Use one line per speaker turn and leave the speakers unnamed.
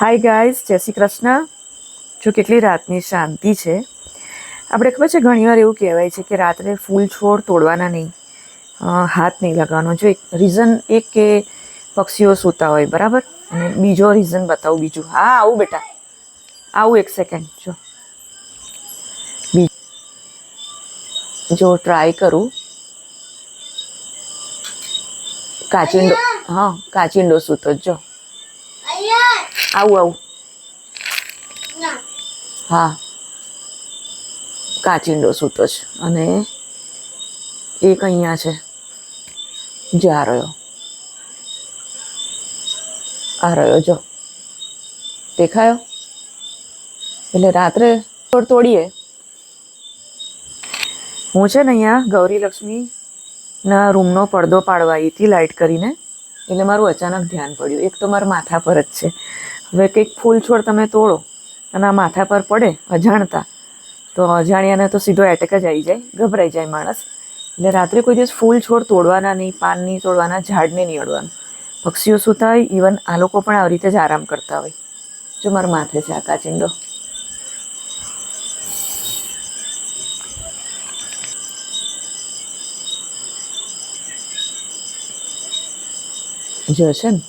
Hi guys, જય શ્રી કૃષ્ણ. જો કેટલી રાતની શાંતિ છે. આપણે ખબર છે ઘણીવાર એવું કહેવાય છે કે રાત્રે ફૂલ છોડ તોડવાના નહીં, હાથ નહીં લગાવવાનો. જો એક રીઝન એક કે પક્ષીઓ સૂતા હોય, બરાબર. અને બીજો રીઝન બતાવું. બીજું, હા આવું બેટા, આવું એક સેકન્ડ. જો ટ્રાય કરું. કાચિંડો, હા કાચિંડો સૂતો જો, આવું હા કાચિંડો સૂતો છે. અને એક અહીંયા છે, આ રહ્યો જો, દેખાયો. એટલે રાત્રે તોડીએ. હું છે ને અહીંયા ગૌરી લક્ષ્મીના રૂમનો પડદો પાડવા આવી હતી લાઇટ કરીને, એટલે મારું અચાનક ધ્યાન પડ્યું. એક તો મારા માથા પર જ છે. હવે કંઈક ફૂલ છોડ તમે તોડો અને આ માથા પર પડે અજાણતા, તો અજાણ્યાને તો સીધો એટેક જ આવી જાય, ગભરાઈ જાય માણસ. એટલે રાત્રે કોઈ દિવસ ફૂલ છોડ તોડવાના નહીં, પાન નહીં તોડવાના, ઝાડને નહીં અડવાનું. પક્ષીઓ સૂતા હોય, ઇવન આ લોકો પણ આવી રીતે જ આરામ કરતા હોય. જો મારા માથે છે આ કાચિંડો. જો છે ને,